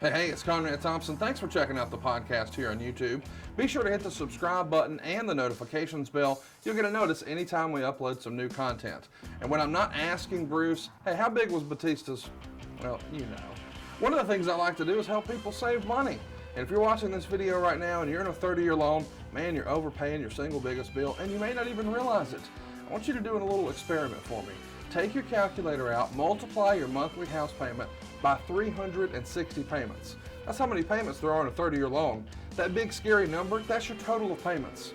Hey, it's Conrad Thompson. Thanks for checking out the podcast here on YouTube. Be sure to hit the subscribe button and the notifications bell. You'll get a notice anytime we upload some new content. And when I'm not asking Bruce, hey, how big was Batista's? Well, you know. One of the things I like to do is help people save money. And if you're watching this video right now and you're in a 30-year loan, man, you're overpaying your single biggest bill and you may not even realize it. I want you to do a little experiment for me. Take your calculator out, multiply your monthly house payment by 360 payments. That's how many payments there are in a 30-year loan. That big scary number, that's your total of payments.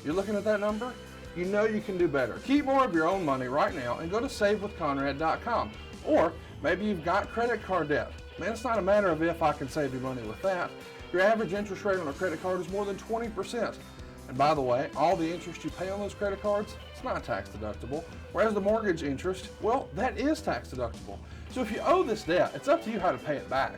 You're looking at that number? You know you can do better. Keep more of your own money right now and go to savewithconrad.com. Or maybe you've got credit card debt. Man, it's not a matter of if I can save you money with that. Your average interest rate on a credit card is more than 20%. And by the way, all the interest you pay on those credit cards, it's not tax deductible. Whereas the mortgage interest, well, that is tax deductible. So if you owe this debt, it's up to you how to pay it back.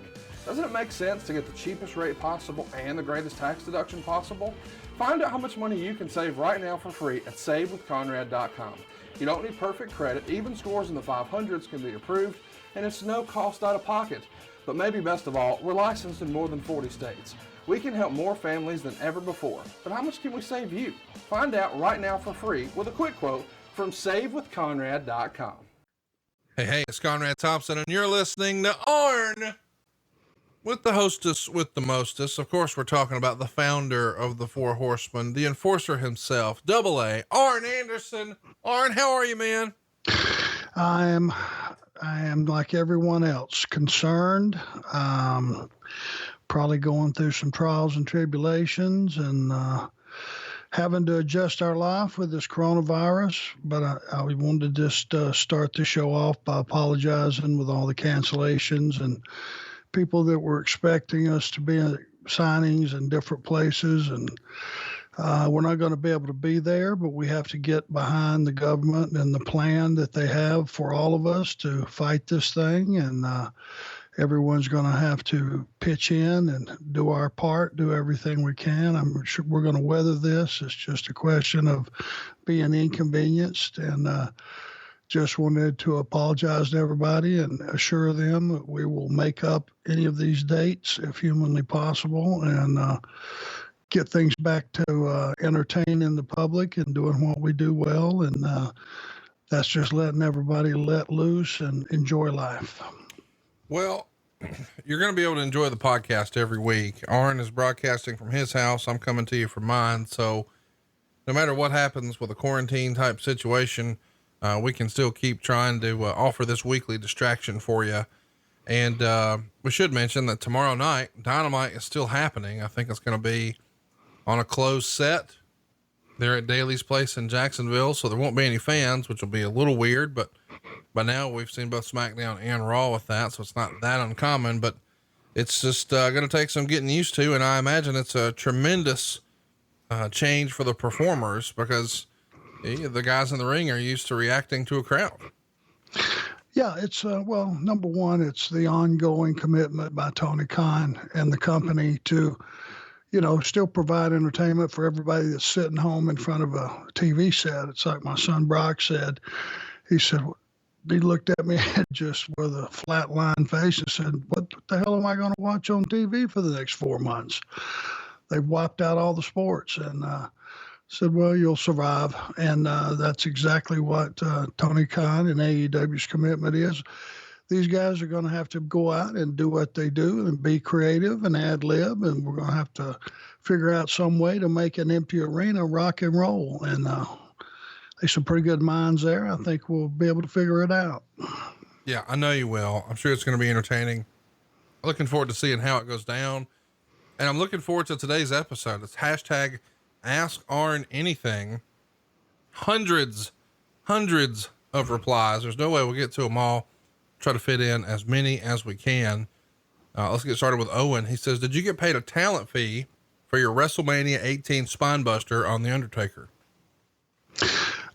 Doesn't it make sense to get the cheapest rate possible and the greatest tax deduction possible? Find out how much money you can save right now for free at savewithconrad.com. You don't need perfect credit. Even scores in the 500s can be approved, and it's no cost out of pocket. But maybe best of all, we're licensed in more than 40 states. We can help more families than ever before. But how much can we save you? Find out right now for free with a quick quote from savewithconrad.com. Hey, it's Conrad Thompson, and you're listening to Arn with the hostess with the mostest. Of course, we're talking about the founder of the Four Horsemen, the enforcer himself, Double A, Arn Anderson. Arn, how are you, man? I am like everyone else, concerned, probably going through some trials and tribulations and having to adjust our life with this coronavirus. But I wanted to just start the show off by apologizing with all the cancellations and people that were expecting us to be at signings in different places. And we're not going to be able to be there, but we have to get behind the government and the plan that they have for all of us to fight this thing. And everyone's going to have to pitch in and do our part, do everything we can. I'm sure we're going to weather this. It's just a question of being inconvenienced, and just wanted to apologize to everybody and assure them that we will make up any of these dates if humanly possible, and get things back to entertaining the public and doing what we do well. And that's just letting everybody let loose and enjoy life. Well, you're going to be able to enjoy the podcast every week. Arn is broadcasting from his house. I'm coming to you from mine. So no matter what happens with a quarantine type situation, we can still keep trying to offer this weekly distraction for you. And we should mention that tomorrow night, Dynamite is still happening. I think it's going to be on a closed set there at Daly's place in Jacksonville. So there won't be any fans, which will be a little weird, but by now we've seen both SmackDown and Raw with that. So it's not that uncommon, but it's just going to take some getting used to. And I imagine it's a tremendous change for the performers, because the guys in the ring are used to reacting to a crowd. Yeah, it's, well, number one, it's the ongoing commitment by Tony Khan and the company to, still provide entertainment for everybody that's sitting home in front of a TV set. It's like my son Brock said. He said, he looked at me just with a flatline face and said, what the hell am I going to watch on TV for the next 4 months? They've wiped out all the sports. And said, well, you'll survive. And that's exactly what Tony Khan and AEW's commitment is. These guys are going to have to go out and do what they do and be creative and ad lib. And we're going to have to figure out some way to make an empty arena rock and roll. And there's some pretty good minds there. I think we'll be able to figure it out. Yeah, I know you will. I'm sure it's going to be entertaining. Looking forward to seeing how it goes down. And I'm looking forward to today's episode. It's hashtag Ask Arn Anything. Hundreds of replies. There's no way we'll get to them all. Try to fit in as many as we can. Let's get started with Owen. He says, did you get paid a talent fee for your WrestleMania 18 Spinebuster on the Undertaker?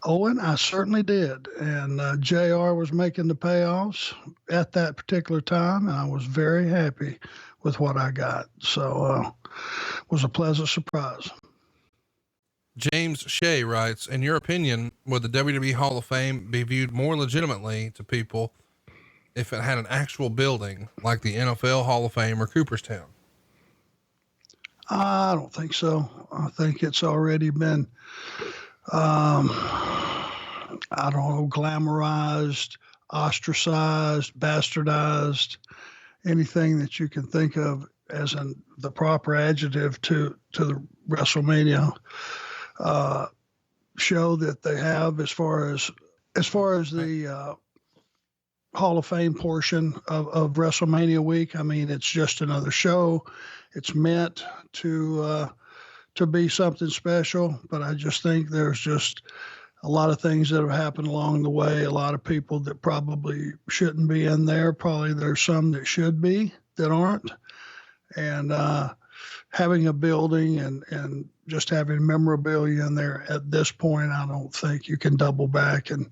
Owen, I certainly did. And JR was making the payoffs at that particular time. And I was very happy with what I got. So it was a pleasant surprise. James Shea writes, in your opinion, would the WWE Hall of Fame be viewed more legitimately to people if it had an actual building like the NFL Hall of Fame or Cooperstown? I don't think so. I think it's already been, I don't know, glamorized, ostracized, bastardized, anything that you can think of as the proper adjective to the WrestleMania show that they have as far as the Hall of Fame portion of WrestleMania week. I mean, it's just another show. It's meant to be something special, but I just think there's just a lot of things that have happened along the way. A lot of people that probably shouldn't be in there. Probably there's some that should be that aren't. And having a building and just having memorabilia in there at this point, I don't think you can double back and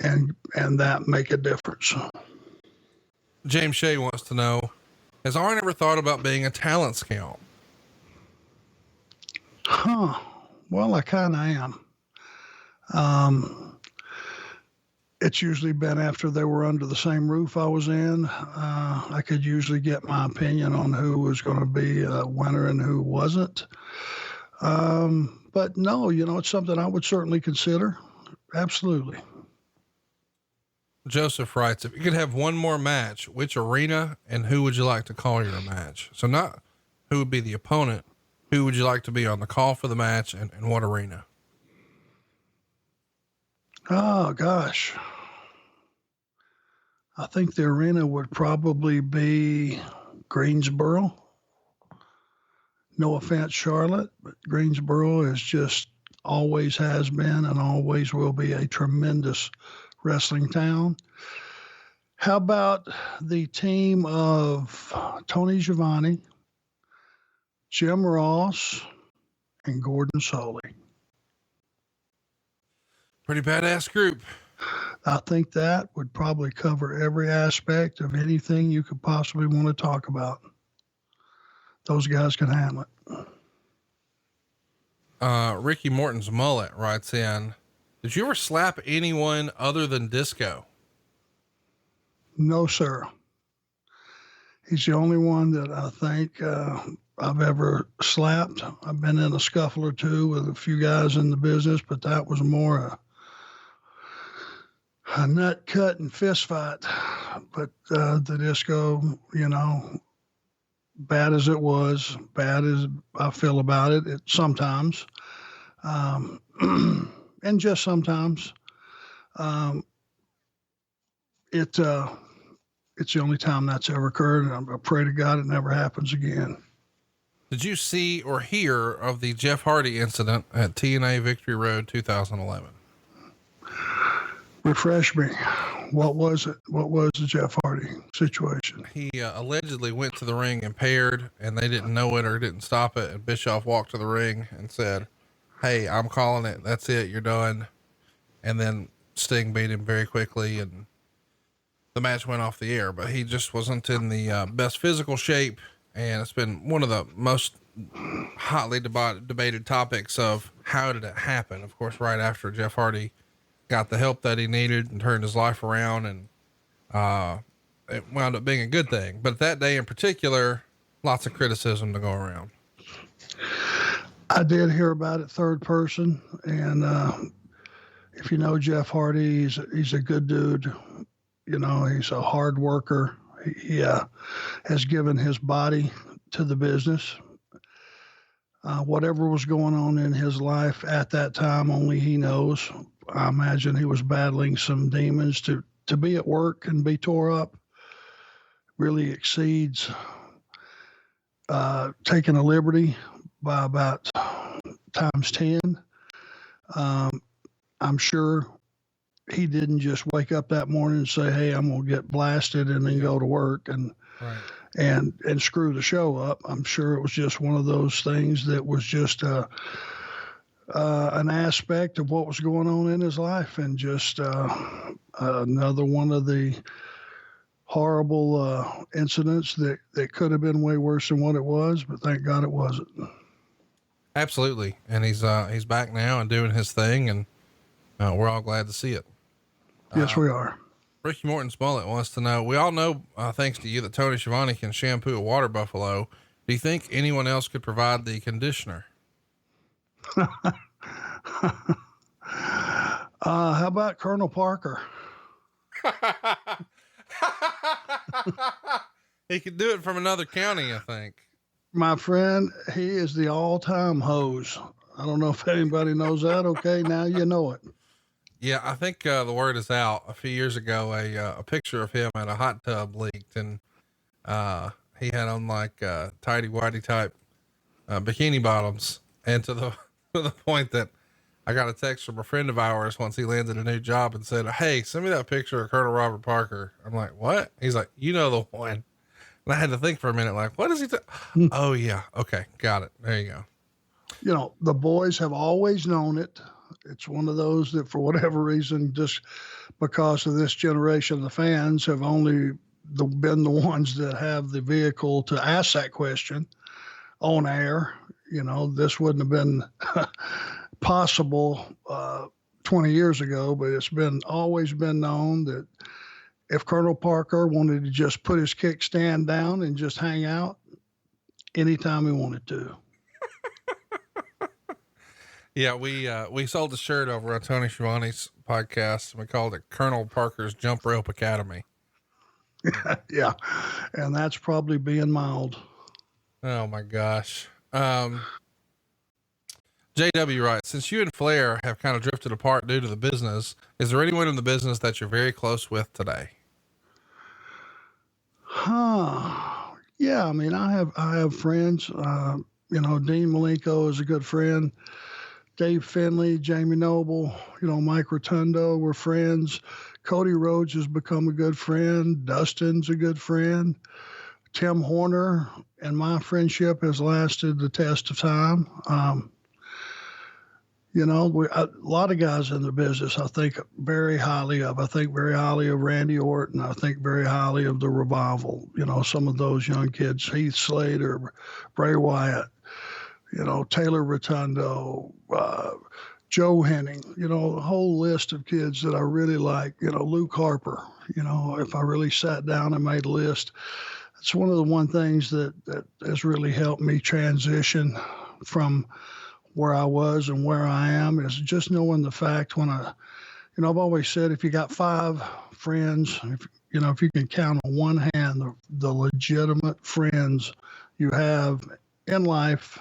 that make a difference. James Shea wants to know, has Arn ever thought about being a talent scout? Well, I kind of am. It's usually been after they were under the same roof I was in. I could usually get my opinion on who was going to be a winner and who wasn't. But no, it's something I would certainly consider. Absolutely. Joseph writes, if you could have one more match, which arena and who would you like to call your match? So not who would be the opponent, who would you like to be on the call for the match, and what arena? Oh gosh. I think the arena would probably be Greensboro. No offense, Charlotte, but Greensboro is just always has been and always will be a tremendous wrestling town. How about the team of Tony Schiavone, Jim Ross, and Gordon Solie? Pretty badass group. I think that would probably cover every aspect of anything you could possibly want to talk about. Those guys can handle it. Ricky Morton's mullet writes in, did you ever slap anyone other than Disco? No, sir. He's the only one that I think I've ever slapped. I've been in a scuffle or two with a few guys in the business, but that was more a nut cut and fist fight. But the Disco, bad as it was, bad as I feel about it, sometimes, and just sometimes, it's the only time that's ever occurred, and I pray to God it never happens again. Did you see or hear of the Jeff Hardy incident at TNA Victory Road 2011? Refresh me. What was it? What was the Jeff Hardy situation? He allegedly went to the ring impaired, and they didn't know it or didn't stop it. And Bischoff walked to the ring and said, "Hey, I'm calling it. That's it. You're done." And then Sting beat him very quickly, and the match went off the air. But he just wasn't in the best physical shape, and it's been one of the most hotly debated topics of how did it happen. Of course, right after Jeff Hardy got the help that he needed and turned his life around, and it wound up being a good thing. But that day in particular, lots of criticism to go around. I did hear about it third person, and if you know Jeff Hardy, he's a good dude. He's a hard worker. He has given his body to the business. Whatever was going on in his life at that time, only he knows. I imagine he was battling some demons. To be at work and be tore up really exceeds taking a liberty by about times 10. I'm sure he didn't just wake up that morning and say, "Hey, I'm going to get blasted," and then go to work and screw the show up. I'm sure it was just one of those things that was just an aspect of what was going on in his life, and just another one of the horrible incidents that could have been way worse than what it was, but thank God it wasn't. Absolutely. And he's back now and doing his thing, and we're all glad to see it. Yes, we are. Ricky Morton's mullet wants to know, we all know, thanks to you, that Tony Schiavone can shampoo a water buffalo. Do you think anyone else could provide the conditioner? How about Colonel Parker? He could do it from another county, I think. My friend, he is the all-time hose. I don't know if anybody knows that. Okay, now you know it. Yeah, I think the word is out. A few years ago, a picture of him in a hot tub leaked, and he had on like tidy whitey type bikini bottoms, and to the point that I got a text from a friend of ours once he landed a new job and said, "Hey, send me that picture of Colonel Robert Parker." I'm like, "What?" He's like, "You know the one." And I had to think for a minute, like, "What is he?" Oh yeah, okay, got it. There you go. You know, the boys have always known it. It's one of those that, for whatever reason, just because of this generation, the fans have only been the ones that have the vehicle to ask that question on air. You know, this wouldn't have been possible 20 years ago, but it's always been known that if Colonel Parker wanted to just put his kickstand down and just hang out anytime he wanted to. Yeah, we sold a shirt over on Tony Schiavone's podcast, and we called it Colonel Parker's Jump Rope Academy. Yeah, and that's probably being mild. Oh my gosh. JW writes, since you and Flair have kind of drifted apart due to the business, is there anyone in the business that you're very close with today? Yeah, I mean, I have friends. You know, Dean Malenko is a good friend. Dave Finley, Jamie Noble, you know, Mike Rotundo, we're friends. Cody Rhodes has become a good friend. Dustin's a good friend. Tim Horner and my friendship has lasted the test of time. You know, a lot of guys in the business I think very highly of. I think very highly of Randy Orton. I think very highly of the Revival. You know, some of those young kids, Heath Slater, Bray Wyatt, you know, Taylor Rotundo, Joe Henning, you know, a whole list of kids that I really like. You know, Luke Harper, you know, if I really sat down and made a list, it's one of the one things that has really helped me transition from where I was and where I am, is just knowing the fact when you know, I've always said, if you got 5 friends, if you can count on one hand the legitimate friends you have in life,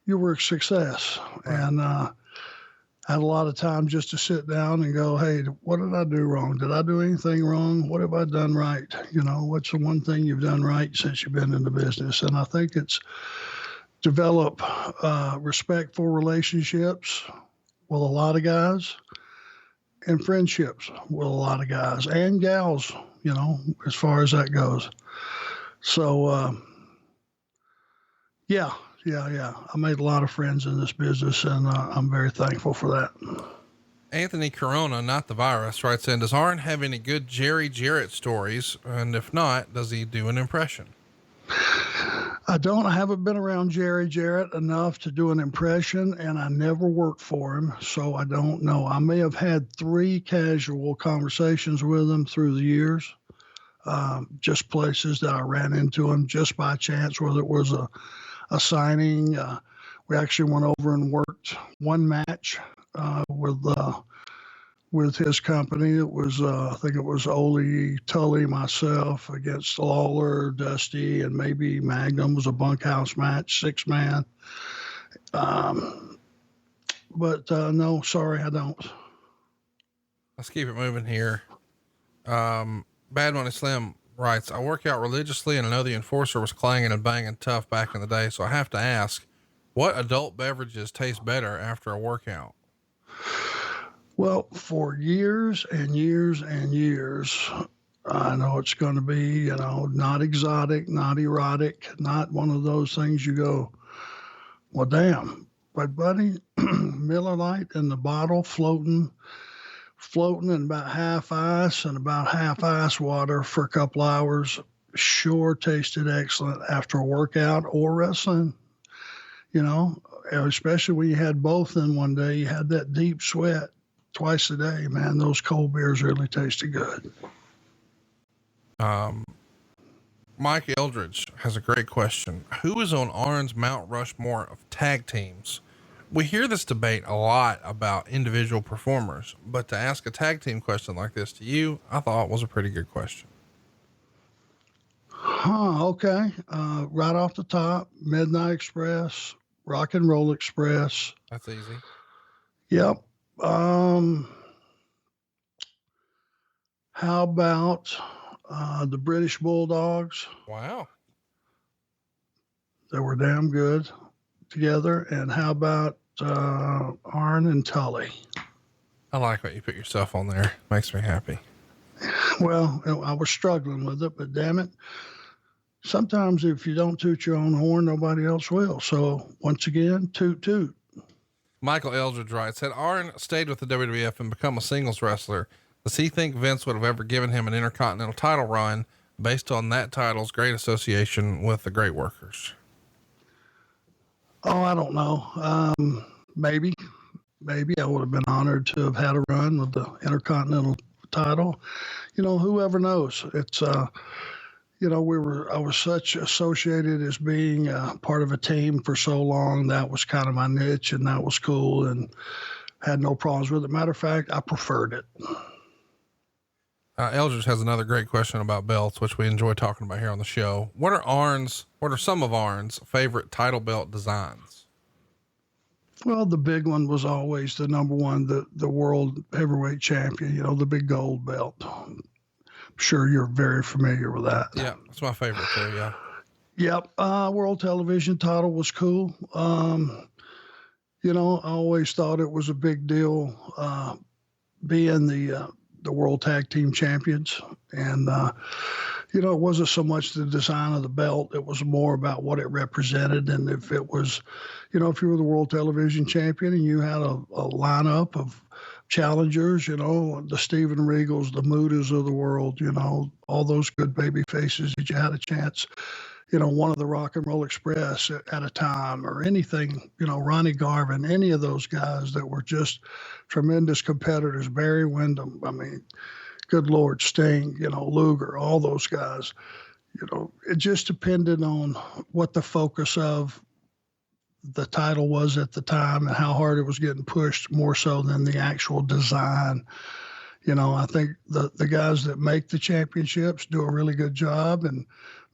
you were a success. Right. And I had a lot of time just to sit down and go, hey, what did I do wrong? Did I do anything wrong? What have I done right? You know, what's the one thing you've done right since you've been in the business? And I think it's develop respectful relationships with a lot of guys and friendships with a lot of guys and gals, you know, as far as that goes. So, yeah. I made a lot of friends in this business, and I'm very thankful for that. Anthony Corona, not the virus, writes in, does Arn have any good Jerry Jarrett stories? And if not, does he do an impression? I haven't been around Jerry Jarrett enough to do an impression, and I never worked for him, so I don't know. I may have had 3 casual conversations with him through the years, just places that I ran into him just by chance, whether it was a signing. We actually went over and worked one match with his company. It was, I think it was Ole, Tully, myself against Lawler, Dusty, and maybe Magnum. It was a bunkhouse match, 6-man. But no, sorry, I don't. Let's keep it moving here. Bad Money Slim writes, I work out religiously and I know the Enforcer was clanging and banging tough back in the day. So I have to ask, what adult beverages taste better after a workout? Well, for years and years and years, I know it's going to be, you know, not exotic, not erotic, not one of those things you go, well, damn. But buddy, Miller Lite in the bottle floating in about half ice and about half ice water for a couple hours sure tasted excellent after a workout or wrestling, you know, especially when you had both in one day. You had that deep sweat twice a day, man. Those cold beers really tasted good. Mike Eldridge has a great question. Who is on Arn's Mount Rushmore of tag teams? We hear this debate a lot about individual performers, but to ask a tag team question like this to you, I thought was a pretty good question. Okay. Right off the top, Midnight Express, Rock and Roll Express. That's easy. Yep. How about the British Bulldogs? Wow. They were damn good together. And how about Arn and Tully? I like what you put yourself on there. Makes me happy. Well, I was struggling with it, but damn it. Sometimes if you don't toot your own horn, nobody else will. So once again, toot, toot. Michael Eldridge writes, had Arn stayed with the WWF and become a singles wrestler, does he think Vince would have ever given him an Intercontinental title run based on that title's great association with the Great Workers? Oh, I don't know. Maybe I would have been honored to have had a run with the Intercontinental title. Whoever knows. It's, I was such associated as being part of a team for so long. That was kind of my niche, and that was cool, and had no problems with it. Matter of fact, I preferred it. Eldridge has another great question about belts, which we enjoy talking about here on the show. What are some of Arn's favorite title belt designs? Well, the big one was always the number one, the world heavyweight champion, the big gold belt. I'm sure you're very familiar with that. Yeah, that's my favorite too. Yeah. Yep. World television title was cool. I always thought it was a big deal, being the world tag team champions. And, it wasn't so much the design of the belt. It was more about what it represented. And if it was, if you were the world television champion and you had a lineup of challengers, the Steven Regals, the Mudas of the world, all those good baby faces that you had a chance, one of the Rock and Roll Express at a time, or anything, Ronnie Garvin, any of those guys that were just tremendous competitors, Barry Windham, good Lord, Sting, Luger, all those guys, it just depended on what the focus of the title was at the time and how hard it was getting pushed, more so than the actual design. I think the guys that make the championships do a really good job and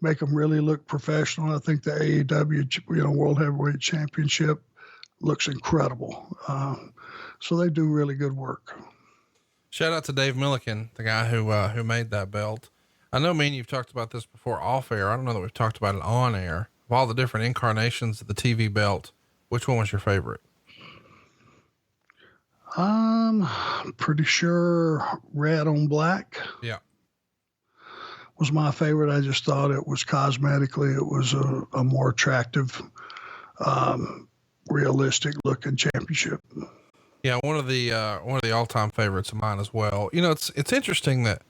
make them really look professional. I think the AEW, World Heavyweight Championship looks incredible. So they do really good work. Shout out to Dave Milliken, the guy who made that belt. I know me and you've talked about this before off air. I don't know that we've talked about it on air. Of all the different incarnations of the TV belt, which one was your favorite? Pretty sure red on black. Yeah. Was my favorite. I just thought it was cosmetically, it was a more attractive, realistic looking championship. Yeah. One of the all-time favorites of mine as well. It's interesting that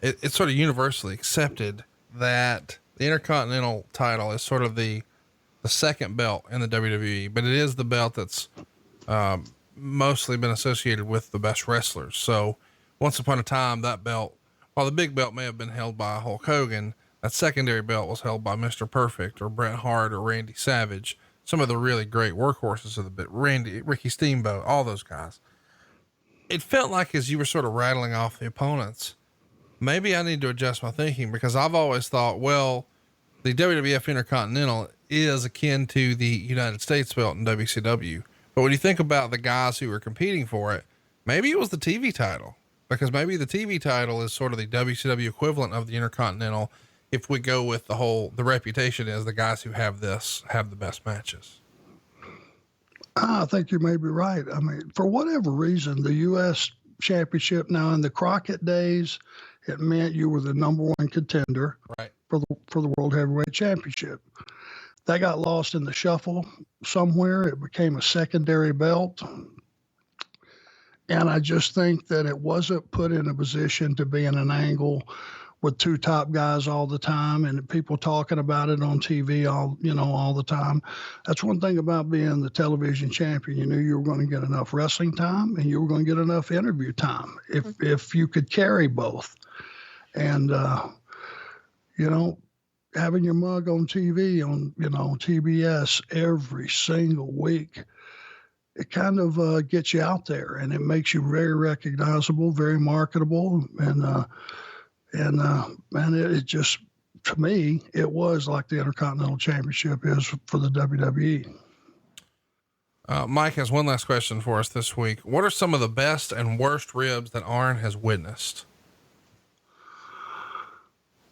it's sort of universally accepted that the Intercontinental title is sort of the second belt in the WWE, but it is the belt that's, mostly been associated with the best wrestlers. So once upon a time, that belt, while the big belt may have been held by Hulk Hogan, that secondary belt was held by Mr. Perfect or Bret Hart or Randy Savage, some of the really great workhorses of the bit, Ricky Steamboat, all those guys. It felt like as you were sort of rattling off the opponents, maybe I need to adjust my thinking, because I've always thought, well, the WWF Intercontinental is akin to the United States belt in WCW. But when you think about the guys who were competing for it, maybe it was the TV title, because maybe the TV title is sort of the WCW equivalent of the Intercontinental. If we go with the reputation is the guys who have this have the best matches. I think you may be right. For whatever reason, the U.S. championship now, in the Crockett days, it meant you were the number one contender, right, for the World Heavyweight Championship. That got lost in the shuffle somewhere. It became a secondary belt. And I just think that it wasn't put in a position to be in an angle with two top guys all the time and people talking about it on TV all the time. That's one thing about being the television champion. You knew you were going to get enough wrestling time and you were going to get enough interview time if you could carry both. And, having your mug on TV on TBS every single week, it kind of gets you out there and it makes you very recognizable, very marketable. And it just, to me, it was like the Intercontinental Championship is for the WWE. Mike has one last question for us this week. What are some of the best and worst ribs that Arn has witnessed?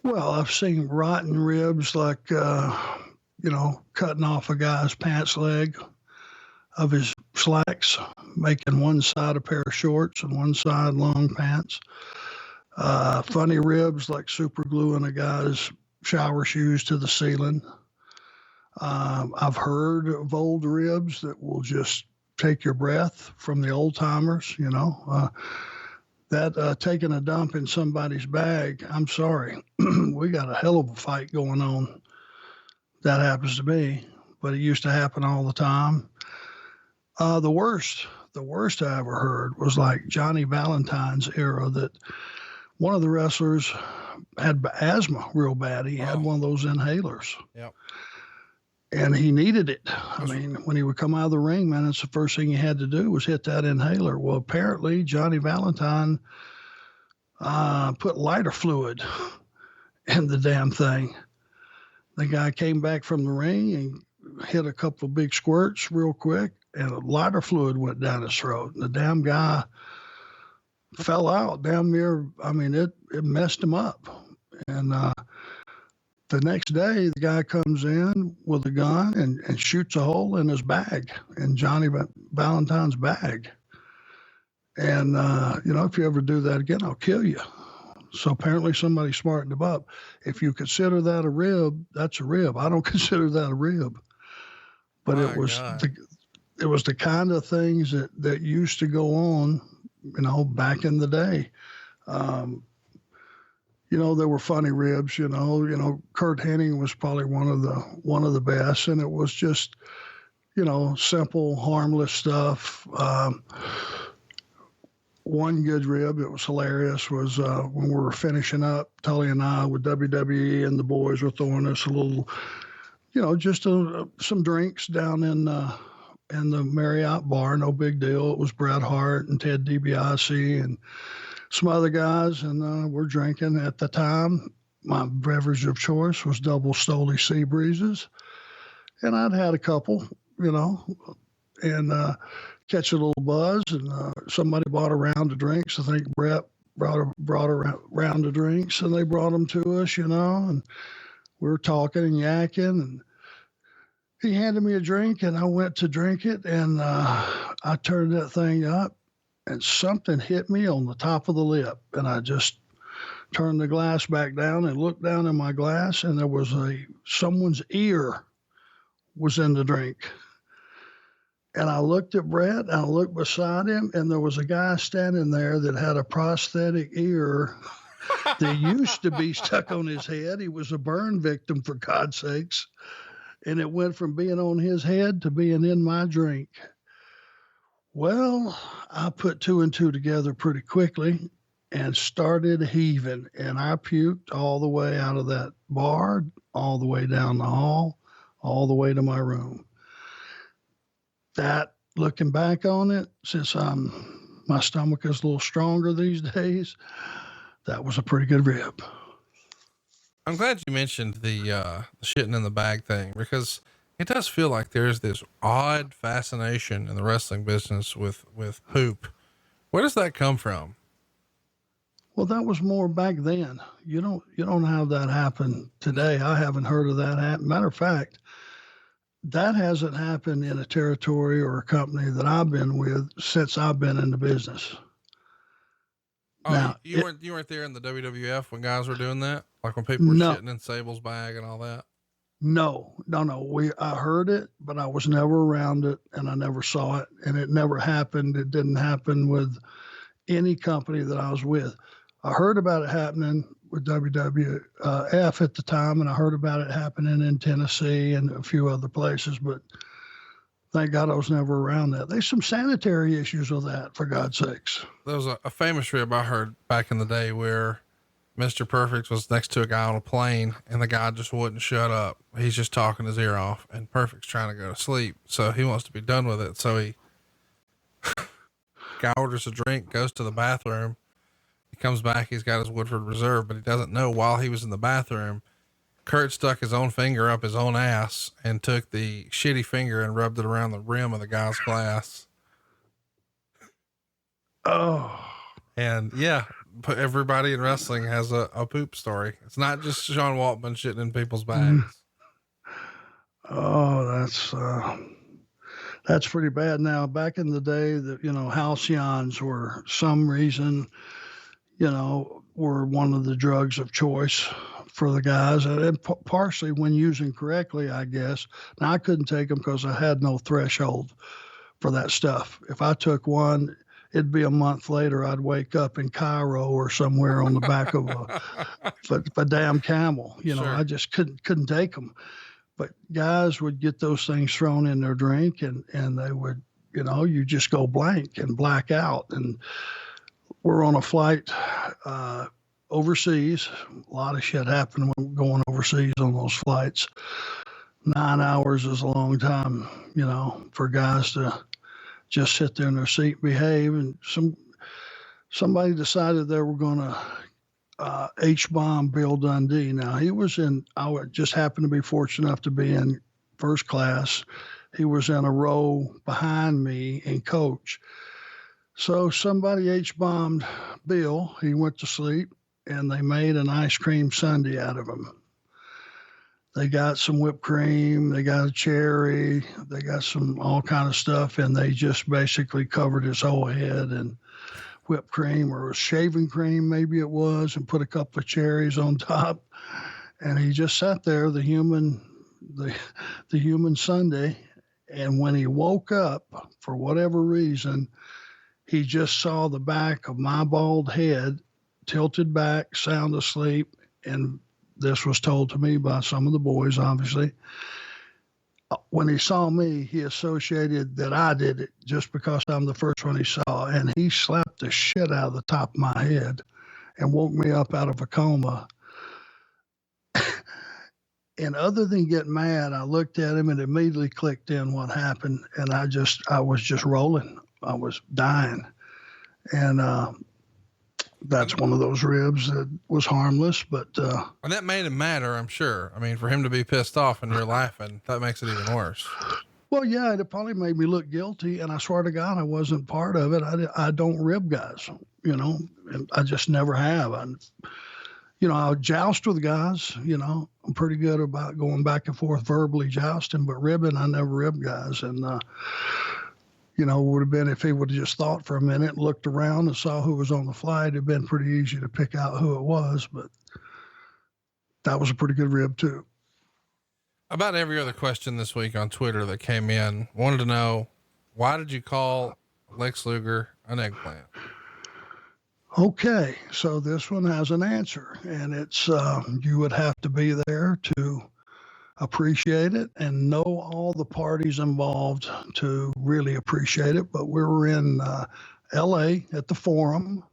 Well, I've seen rotten ribs like, cutting off a guy's pants leg of his slacks, making one side a pair of shorts and one side long pants. Funny ribs like super gluing a guy's shower shoes to the ceiling. I've heard of old ribs that will just take your breath from the old timers, that taking a dump in somebody's bag. I'm sorry. We got a hell of a fight going on. That happens to me, but it used to happen all the time. The worst I ever heard was like Johnny Valentine's era, that one of the wrestlers had asthma real bad. He had one of those inhalers. Yep. And he needed it. I mean, when he would come out of the ring, man, it's the first thing he had to do was hit that inhaler. Well, apparently Johnny Valentine put lighter fluid in the damn thing. The guy came back from the ring and hit a couple of big squirts real quick, and lighter fluid went down his throat. And the damn guy fell out damn near. I mean, it messed him up. And the next day, the guy comes in with a gun and shoots a hole in his bag, in Johnny Valentine's bag. And, if you ever do that again, I'll kill you. So apparently somebody smartened him up. If you consider that a rib, that's a rib. I don't consider that a rib. But it was the kind of things that used to go on, back in the day. There were funny ribs, Kurt Hennig was probably one of the best. And it was just, simple, harmless stuff. One good rib that was hilarious was when we were finishing up, Tully and I, with WWE, and the boys were throwing us a little, just some drinks down in the Marriott bar. No big deal. It was Bret Hart and Ted DiBiase and some other guys, and we're drinking. At the time, my beverage of choice was double Stoli Sea Breezes, and I'd had a couple, and catch a little buzz, and somebody bought a round of drinks. I think Brett brought a round of drinks, and they brought them to us, and we were talking and yakking, and he handed me a drink, and I went to drink it, and I turned that thing up, and something hit me on the top of the lip, and I just turned the glass back down and looked down in my glass, and there was someone's ear was in the drink. And I looked at Brett, and I looked beside him, and there was a guy standing there that had a prosthetic ear that used to be stuck on his head. He was a burn victim, for God's sakes. And it went from being on his head to being in my drink. Well, I put two and two together pretty quickly and started heaving. And I puked all the way out of that bar, all the way down the hall, all the way to my room. That, looking back on it, since my stomach is a little stronger these days, that was a pretty good rib. I'm glad you mentioned the shitting in the bag thing, because it does feel like there's this odd fascination in the wrestling business with poop. Where does that come from? Well, that was more back then. You don't have that happen today. I haven't heard of that happen. Matter of fact, that hasn't happened in a territory or a company that I've been with since I've been in the business. Oh, now, you weren't there in the WWF when guys were doing that? Like when people were shitting in Sable's bag and all that? No. I heard it, but I was never around it, and I never saw it, and it never happened. It didn't happen with any company that I was with. I heard about it happening with WWF at the time, and I heard about it happening in Tennessee and a few other places, but thank God I was never around that. There's some sanitary issues with that, for God's sakes. There was a famous rib I heard back in the day where Mr. Perfect was next to a guy on a plane and the guy just wouldn't shut up. He's just talking his ear off, and Perfect's trying to go to sleep. So he wants to be done with it. So he guy orders a drink, goes to the bathroom. He comes back. He's got his Woodford Reserve, but he doesn't know while he was in the bathroom, Kurt stuck his own finger up his own ass and took the shitty finger and rubbed it around the rim of the guy's glass. Oh, and yeah, but everybody in wrestling has a poop story. It's not just Sean Waltman shitting in people's bags. Oh, that's pretty bad. Now, back in the day, halcyons were some reason, were one of the drugs of choice for the guys, and partially when using correctly, I guess. Now, I couldn't take them because I had no threshold for that stuff. If I took one, it'd be a month later, I'd wake up in Cairo or somewhere on the back of a damn camel. Sure. I just couldn't take them. But guys would get those things thrown in their drink, and they would, you just go blank and black out. And we're on a flight overseas. A lot of shit happened when going overseas on those flights. 9 hours is a long time, for guys to just sit there in their seat, behave. And somebody decided they were going to H-bomb Bill Dundee. Now, I would just happen to be fortunate enough to be in first class. He was in a row behind me in coach. So somebody H-bombed Bill. He went to sleep, and they made an ice cream sundae out of him. They got some whipped cream, they got a cherry, they got some all kind of stuff, and they just basically covered his whole head in whipped cream, or shaving cream, maybe it was, and put a couple of cherries on top. And he just sat there, the human sundae. And when he woke up, for whatever reason, he just saw the back of my bald head tilted back, sound asleep. And this was told to me by some of the boys, obviously. When he saw me, he associated that I did it just because I'm the first one he saw. And he slapped the shit out of the top of my head and woke me up out of a coma. And other than getting mad, I looked at him and immediately clicked in what happened. And I was just rolling. I was dying. And that's one of those ribs that was harmless, but and that made him madder, I'm sure. I mean, for him to be pissed off and you're laughing, that makes it even worse. Well, yeah, it probably made me look guilty, and I swear to God, I wasn't part of it. I don't rib guys, and I just never have. I'll joust with guys, I'm pretty good about going back and forth verbally jousting, but ribbing, I never rib guys. And, would have been, if he would have just thought for a minute and looked around and saw who was on the flight, it'd been pretty easy to pick out who it was, but that was a pretty good rib too. About every other question this week on Twitter that came in, wanted to know, why did you call Lex Luger an eggplant? Okay, so this one has an answer, and it's you would have to be there to appreciate it and know all the parties involved to really appreciate it. But we were in LA at the Forum,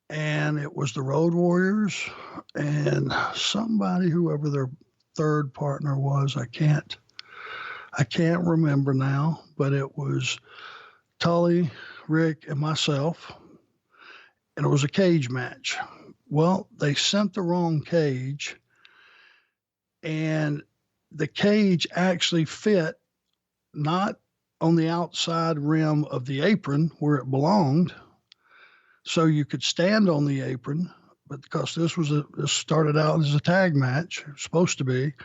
and it was the Road Warriors and somebody, whoever their third partner was, I can't remember now, but it was Tully, Rick, and myself. And it was a cage match. Well, they sent the wrong cage, and the cage actually fit not on the outside rim of the apron where it belonged. So you could stand on the apron, but because this started out as a tag match, it was supposed to be,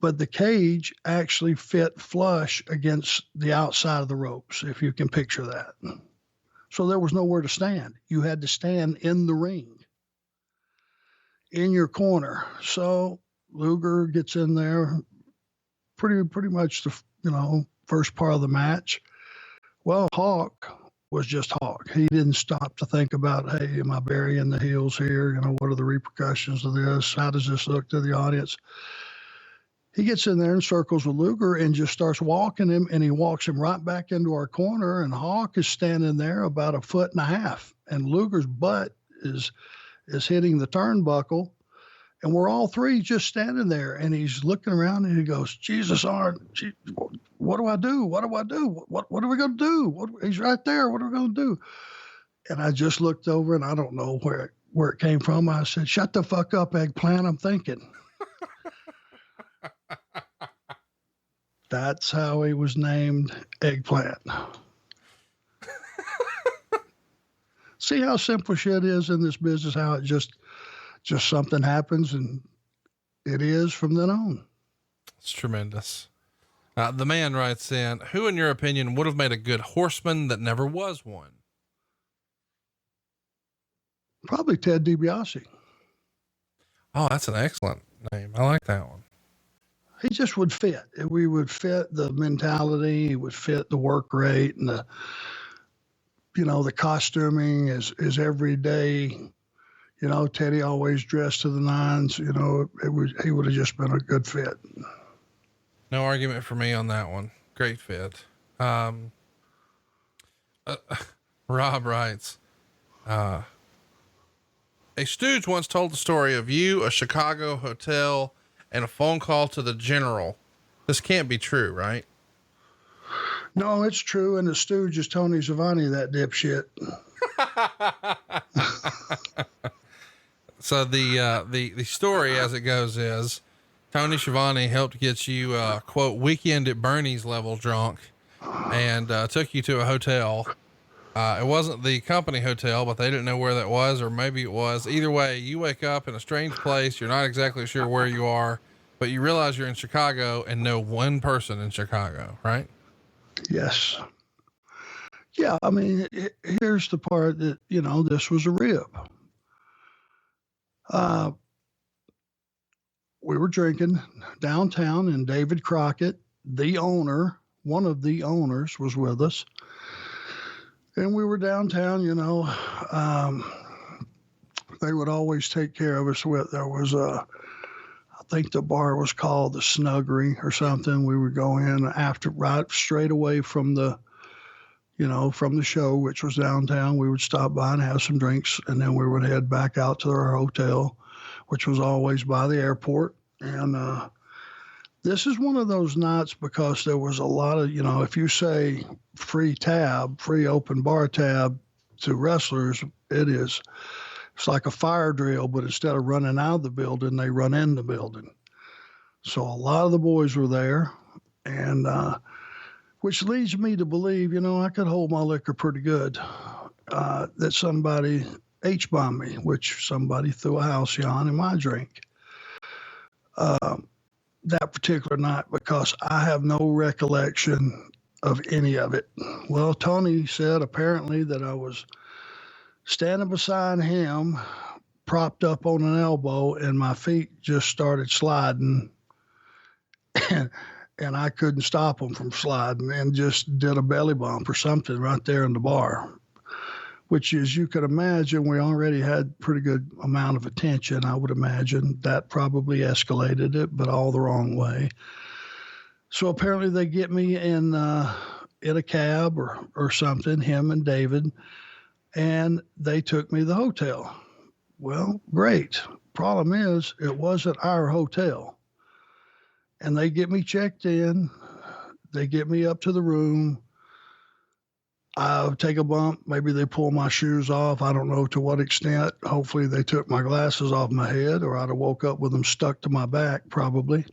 but the cage actually fit flush against the outside of the ropes, if you can picture that. So there was nowhere to stand. You had to stand in the ring, in your corner. So Luger gets in there, pretty much the first part of the match. Well, Hawk was just Hawk. He didn't stop to think about, hey, am I burying the heels here? You know, what are the repercussions of this? How does this look to the audience? He gets in there and circles with Luger and just starts walking him, and he walks him right back into our corner, and Hawk is standing there about 1.5 feet, and Luger's butt is hitting the turnbuckle, and we're all three just standing there, and he's looking around and he goes, Jesus, Arn, what do I do? What do I do? What are we going to do? He's right there. What are we going to do? And I just looked over, and I don't know where it came from. I said, shut the fuck up, Eggplant. I'm thinking. That's how he was named Eggplant. See how simple shit is in this business, how it just something happens and it is from then on. It's tremendous. The man writes in, who in your opinion would have made a good horseman that never was one? Probably Ted DiBiase. Oh, that's an excellent name. I like that one. He just would fit. We would fit the mentality. He would fit the work rate, and the costuming is every day. You know, Teddy always dressed to the nines. You know, he would have just been a good fit. No argument for me on that one. Great fit. Rob writes, a stooge once told the story of you, a Chicago hotel, and a phone call to the general. This can't be true, right? No, it's true. And the stooge is Tony Schiavone, that dipshit. So the story as it goes is Tony Schiavone helped get you, quote, weekend at Bernie's level drunk, and took you to a hotel. It wasn't the company hotel, but they didn't know where that was, or maybe it was. Either way, you wake up in a strange place. You're not exactly sure where you are, but you realize you're in Chicago and know one person in Chicago, right? Yes. Yeah. I mean, here's the part that, this was a rib. We were drinking downtown, and David Crockett, the owner, one of the owners, was with us. And we were downtown, they would always take care of us there was I think the bar was called the Snuggery or something. We would go in right straight away from the show, which was downtown. We would stop by and have some drinks, and then we would head back out to our hotel, which was always by the airport. And, this is one of those nights because there was a lot of, if you say free open bar tab to wrestlers, it's like a fire drill, but instead of running out of the building, they run in the building. So a lot of the boys were there, and which leads me to believe, I could hold my liquor pretty good, that somebody H-bombed me, which somebody threw a halcyon in my drink. That particular night, because I have no recollection of any of it. Well, Tony said apparently that I was standing beside him, propped up on an elbow, and my feet just started sliding, and I couldn't stop them from sliding, and just did a belly bump or something right there in the bar, which, as you could imagine, we already had pretty good amount of attention. I would imagine that probably escalated it, but all the wrong way. So apparently they get me in a cab or something, him and David, and they took me to the hotel. Well, great. Problem is, it wasn't our hotel. And they get me checked in. They get me up to the room. I take a bump. Maybe they pull my shoes off. I don't know to what extent. Hopefully they took my glasses off my head, or I'd have woke up with them stuck to my back, probably.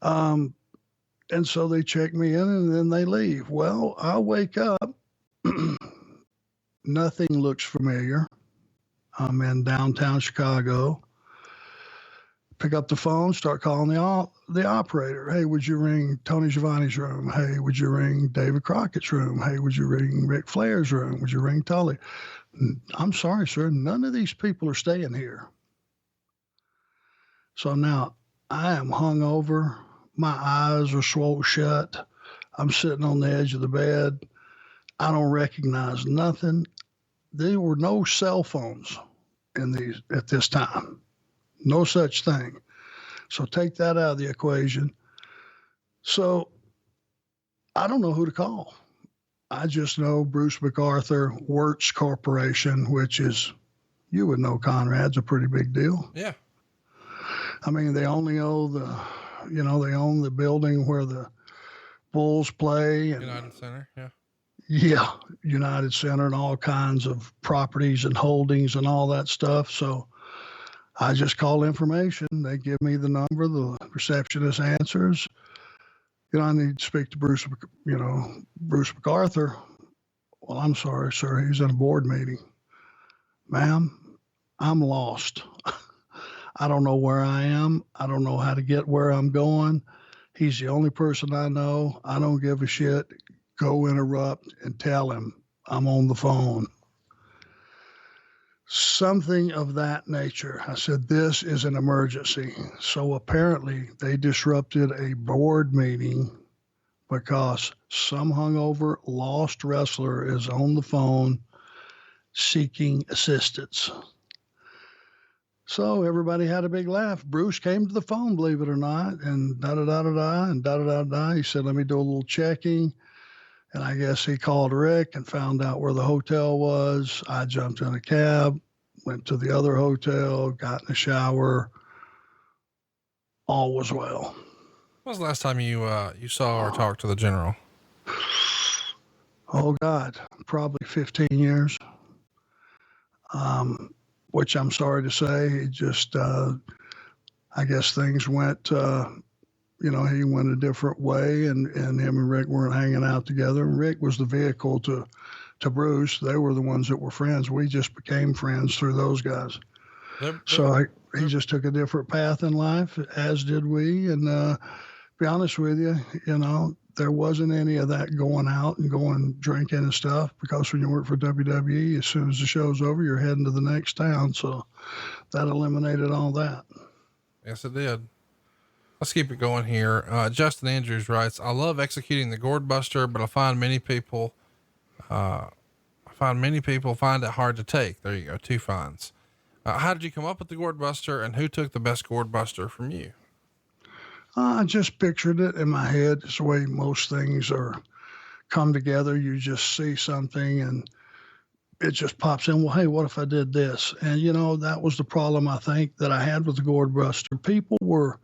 And so they check me in, and then they leave. Well, I wake up. Nothing looks familiar. I'm in downtown Chicago. Pick up the phone, start calling the operator. Hey, would you ring Tony Schiavone's room? Hey, would you ring David Crockett's room? Hey, would you ring Ric Flair's room? Would you ring Tully? I'm sorry, sir. None of these people are staying here. So now I am hungover. My eyes are swollen shut. I'm sitting on the edge of the bed. I don't recognize nothing. There were no cell phones at this time. No such thing. So take that out of the equation. So I don't know who to call. I just know Bruce MacArthur, Wirtz Corporation, which is, you would know, Conrad's a pretty big deal. Yeah. I mean, they only own they own the building where the Bulls play. And, United Center, yeah. Yeah, United Center and all kinds of properties and holdings and all that stuff. So I just call information. They give me the number, the receptionist answers. I need to speak to Bruce MacArthur. Well, I'm sorry, sir. He's in a board meeting. Ma'am, I'm lost. I don't know where I am. I don't know how to get where I'm going. He's the only person I know. I don't give a shit. Go interrupt and tell him I'm on the phone. Something of that nature. I said, this is an emergency. So apparently they disrupted a board meeting because some hungover lost wrestler is on the phone seeking assistance. So everybody had a big laugh. Bruce came to the phone, believe it or not, and da-da-da-da-da, and da-da-da-da. He said, let me do a little checking. And I guess he called Rick and found out where the hotel was. I jumped in a cab, went to the other hotel, got in the shower. All was well. When was the last time you saw or talked to the general? Oh God, probably 15 years. Which I'm sorry to say, he just, I guess things went, he went a different way, and him and Rick weren't hanging out together. Rick was the vehicle to Bruce. They were the ones that were friends. We just became friends through those guys. He just took a different path in life, as did we. And to be honest with you, there wasn't any of that going out and going drinking and stuff, because when you work for WWE, as soon as the show's over, you're heading to the next town. So that eliminated all that. Yes, it did. Let's keep it going here. Justin Andrews writes, I love executing the Gourdbuster, but I find many people find it hard to take. There you go. 2 finds. How did you come up with the Gourdbuster, and who took the best Gourdbuster from you? I just pictured it in my head. It's the way most things come together. You just see something and it just pops in. Well, hey, what if I did this? And, that was the problem I think that I had with the Gourdbuster. People were,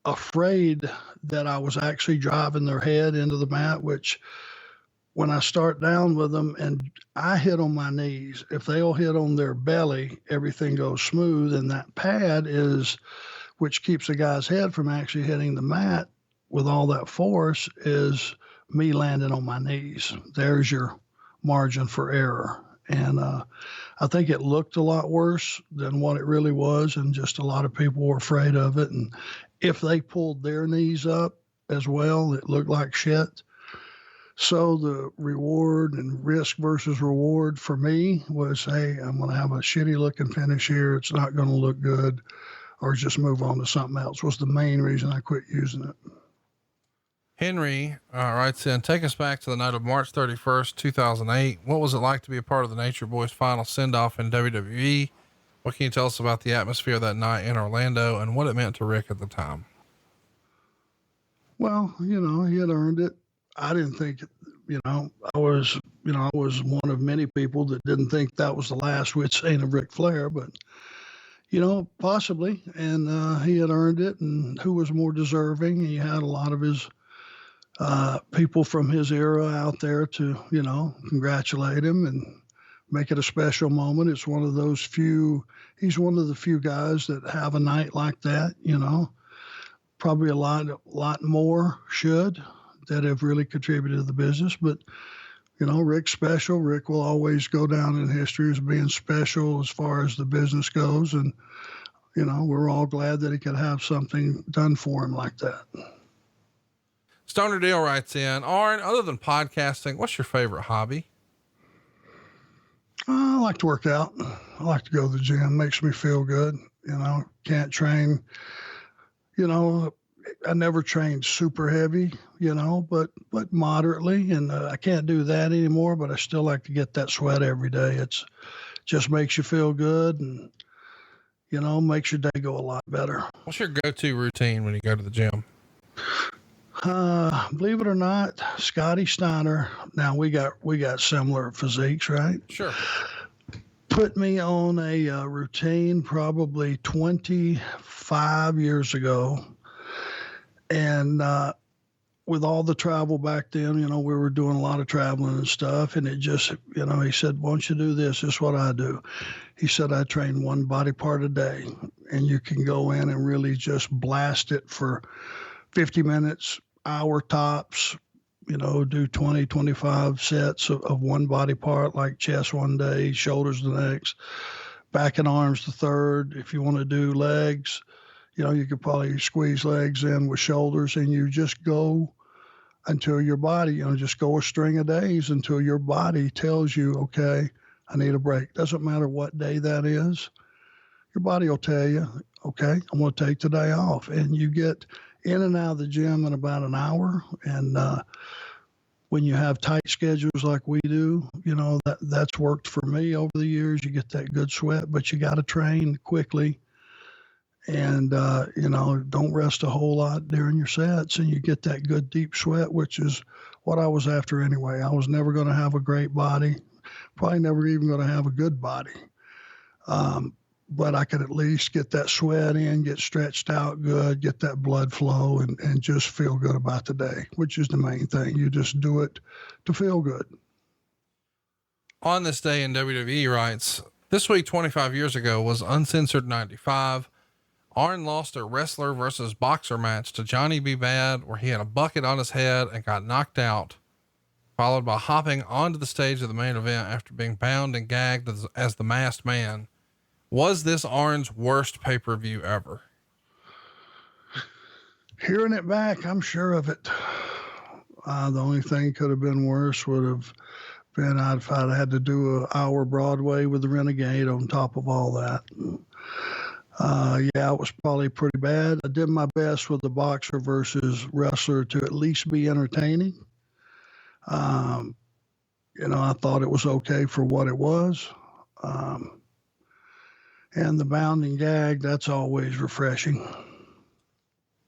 afraid that I was actually driving their head into the mat, which when I start down with them and I hit on my knees, if they'll hit on their belly, everything goes smooth. And that pad which keeps the guy's head from actually hitting the mat with all that force, is me landing on my knees. There's your margin for error. And I think it looked a lot worse than what it really was, and just a lot of people were afraid of it. And if they pulled their knees up as well, it looked like shit. So the reward and risk versus reward for me was, hey, I'm going to have a shitty looking finish here. It's not going to look good. Or just move on to something else, was the main reason I quit using it. Henry writes in, take us back to the night of March 31st, 2008. What was it like to be a part of the Nature Boys final send-off in WWE? What can you tell us about the atmosphere that night in Orlando and what it meant to Rick at the time? Well, he had earned it. I didn't think, I was one of many people that didn't think that was the last we'd seen of Ric Flair, but possibly. And he had earned it, and who was more deserving? He had a lot of his people from his era out there to, congratulate him and make it a special moment. It's one of those he's one of the few guys that have a night like that, probably a lot more should, that have really contributed to the business. But Rick's special. Rick will always go down in history as being special as far as the business goes. And, we're all glad that he could have something done for him like that. Stoner Dale writes in, Arn, other than podcasting, what's your favorite hobby? I like to work out. I like to go to the gym. Makes me feel good. Can't train. I never trained super heavy, but moderately, and I can't do that anymore, but I still like to get that sweat every day. It's just makes you feel good and, makes your day go a lot better. What's your go-to routine when you go to the gym? Believe it or not, Scotty Steiner. Now we got similar physiques, right? Sure. Put me on a routine probably 25 years ago. And with all the travel back then, we were doing a lot of traveling and stuff. And it just, he said, why don't you do this? This is what I do. He said, I train one body part a day, and you can go in and really just blast it for 50 minutes, hour tops, do 20, 25 sets of one body part, like chest one day, shoulders the next, back and arms the third. If you want to do legs, you could probably squeeze legs in with shoulders, and you just go until your body, just go a string of days until your body tells you, okay, I need a break. Doesn't matter what day that is. Your body will tell you, okay, I'm going to take today off. And you get in and out of the gym in about an hour. And when you have tight schedules like we do, that's worked for me over the years. You get that good sweat, but you got to train quickly. And, don't rest a whole lot during your sets, and you get that good deep sweat, which is what I was after anyway. I was never going to have a great body, probably never even going to have a good body. But I could at least get that sweat in, get stretched out good, get that blood flow, and just feel good about the day, which is the main thing. You just do it to feel good. On this day in WWE writes, this week 25 years ago was Uncensored 95. Arn lost a wrestler versus boxer match to Johnny B. Bad, where he had a bucket on his head and got knocked out, followed by hopping onto the stage of the main event after being bound and gagged as the masked man. Was this Arn's worst pay-per-view ever? Hearing it back, I'm sure of it. The only thing could have been worse would have been if I'd had to do an hour Broadway with the Renegade on top of all that. Yeah, it was probably pretty bad. I did my best with the boxer versus wrestler to at least be entertaining. I thought it was okay for what it was. And the bound and gag, that's always refreshing.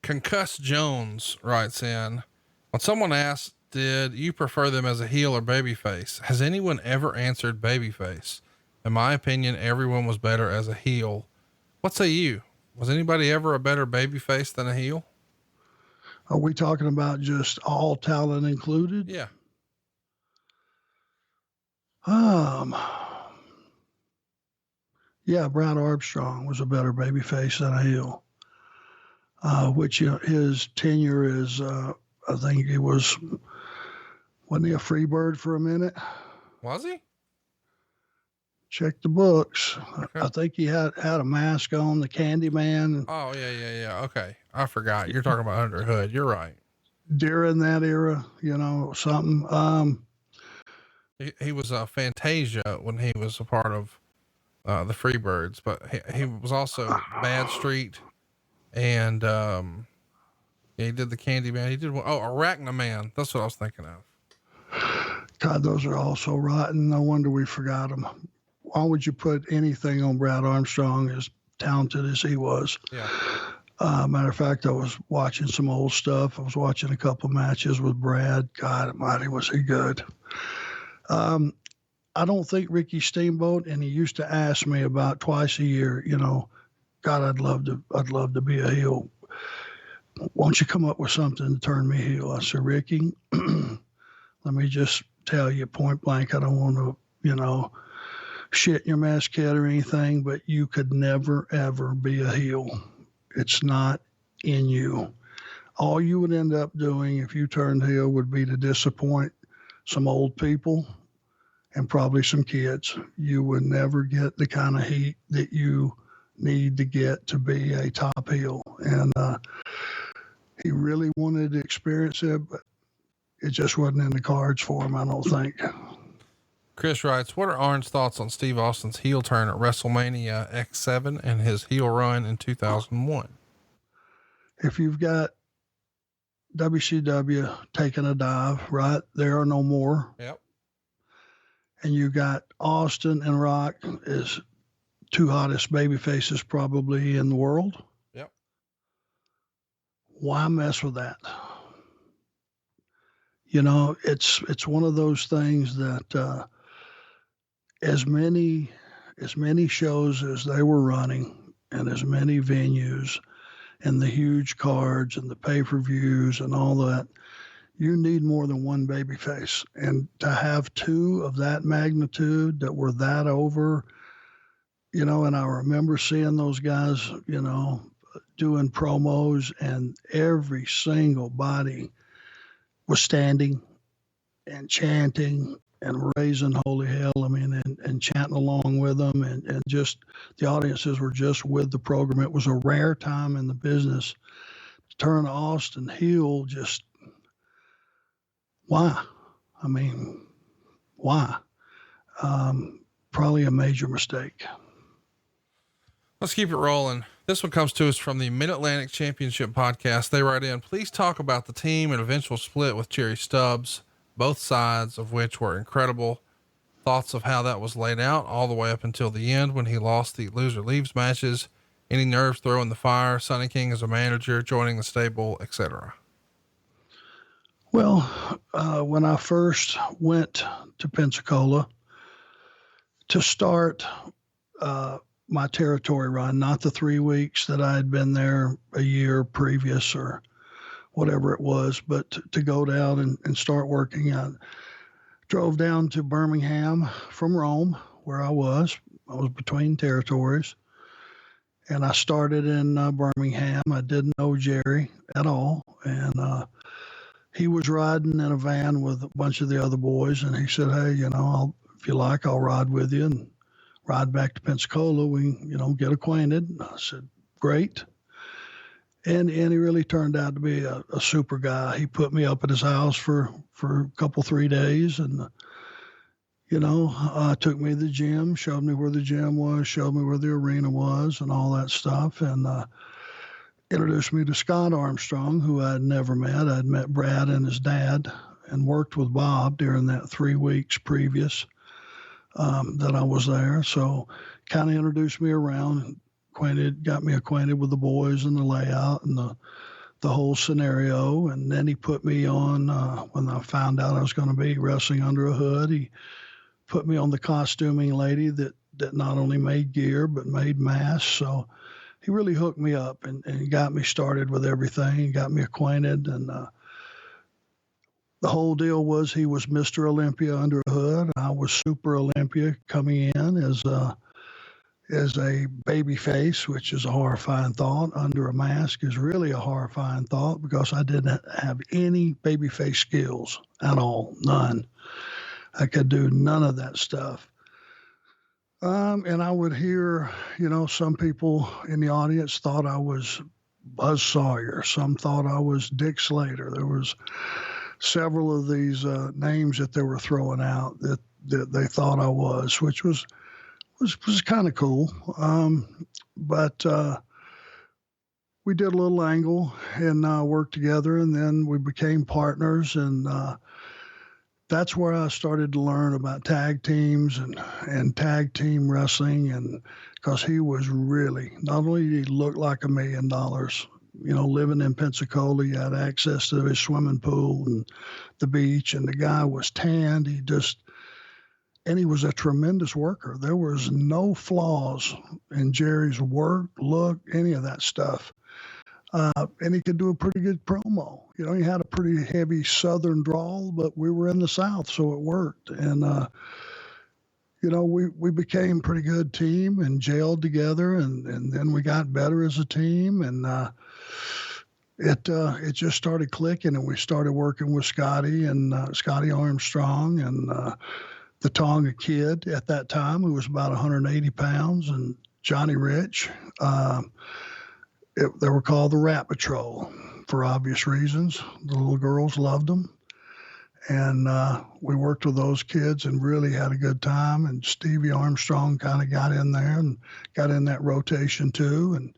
Concuss Jones writes in, when someone asks, did you prefer them as a heel or babyface? Has anyone ever answered babyface? In my opinion, everyone was better as a heel. What say you? Was anybody ever a better babyface than a heel? Are we talking about just all talent included? Yeah. Yeah, Brad Armstrong was a better babyface than a heel. Which his tenure is, I think he wasn't he a free bird for a minute? Was he? Check the books. Okay. I think he had a mask on, the Candyman. Oh, yeah. Okay. I forgot. You're talking about Under Hood. You're right. During that era, something. He was a Fantasia when he was a part of the Freebirds, but he was also Bad Street, and he did the Candyman. He did Arachnaman. That's what I was thinking of. God, those are all so rotten. No wonder we forgot them. Why would you put anything on Brad Armstrong as talented as he was? Yeah. Matter of fact, I was watching some old stuff. I was watching a couple matches with Brad. God almighty, was he good. I don't think Ricky Steamboat, and he used to ask me about twice a year, God, I'd love to be a heel. Won't you come up with something to turn me heel? I said, Ricky, let me just tell you point blank, I don't want to, shit in your mess kid or anything, but you could never, ever be a heel. It's not in you. All you would end up doing if you turned heel would be to disappoint some old people and probably some kids. You would never get the kind of heat that you need to get to be a top heel. And he really wanted to experience it, but it just wasn't in the cards for him, I don't think. Chris writes, what are Arn's thoughts on Steve Austin's heel turn at WrestleMania X7 and his heel run in 2001? If you've got WCW taking a dive, right? There are no more. Yep. And you got Austin and Rock as two hottest baby faces probably in the world. Yep. Why mess with that? You know, it's one of those things that as many shows as they were running and as many venues and the huge cards and the pay-per-views and all that, you need more than one baby face. And to have two of that magnitude that were that over, you know, and I remember seeing those guys, you know, doing promos and every single body was standing and chanting and raising holy hell. I mean, and chanting along with them, and just the audiences were just with the program. It was a rare time in the business to turn Austin heel. Just why? I mean, why? Probably a major mistake. Let's keep it rolling. This one comes to us from the Mid-Atlantic Championship podcast. They write in, please talk about the team and eventual split with Jerry Stubbs, both sides of which were incredible. Thoughts of how that was laid out all the way up until the end when he lost the loser leaves matches, any nerves throwing the fire, Sonny King as a manager, joining the stable, etc. Well, when I first went to Pensacola to start, my territory run, not the 3 weeks that I had been there a year previous or whatever it was, but to go down and start working. I drove down to Birmingham from Rome, where I was between territories, and I started in Birmingham. I didn't know Jerry at all, and he was riding in a van with a bunch of the other boys, and he said, hey, you know, if you like, I'll ride with you and ride back to Pensacola. We, you know, get acquainted. And I said, great. And he really turned out to be a super guy. He put me up at his house for a couple, 3 days, and, you know, took me to the gym, showed me where the gym was, showed me where the arena was and all that stuff. And, introduced me to Scott Armstrong, who I'd never met. I'd met Brad and his dad and worked with Bob during that 3 weeks previous that I was there. So kind of introduced me around, got me acquainted with the boys and the layout and the whole scenario. And then he put me on, when I found out I was going to be wrestling under a hood, he put me on the costuming lady that not only made gear, but made masks. So he really hooked me up and got me started with everything, got me acquainted. And the whole deal was he was Mr. Olympia under a hood. I was Super Olympia coming in as a baby face, which is a horrifying thought. Under a mask is really a horrifying thought because I didn't have any baby face skills at all, none. I could do none of that stuff. And I would hear, you know, some people in the audience thought I was Buzz Sawyer. Some thought I was Dick Slater. There was several of these names that they were throwing out that they thought I was, which was kind of cool. But we did a little angle and worked together, and then we became partners, and that's where I started to learn about tag teams and tag team wrestling. And because he was really, not only did he look like $1 million, you know, living in Pensacola, you had access to his swimming pool and the beach, and the guy was tanned. And he was a tremendous worker. There was no flaws in Jerry's work, look, any of that stuff. And he could do a pretty good promo. You know, he had a pretty heavy Southern drawl, but we were in the South, so it worked. And, you know, we became a pretty good team and gelled together, and then we got better as a team, and it just started clicking, and we started working with Scotty Armstrong and the Tonga Kid at that time, who was about 180 pounds, and Johnny Rich. They were called the Rat Patrol for obvious reasons. The little girls loved them. And we worked with those kids and really had a good time. And Stevie Armstrong kind of got in there and got in that rotation too. And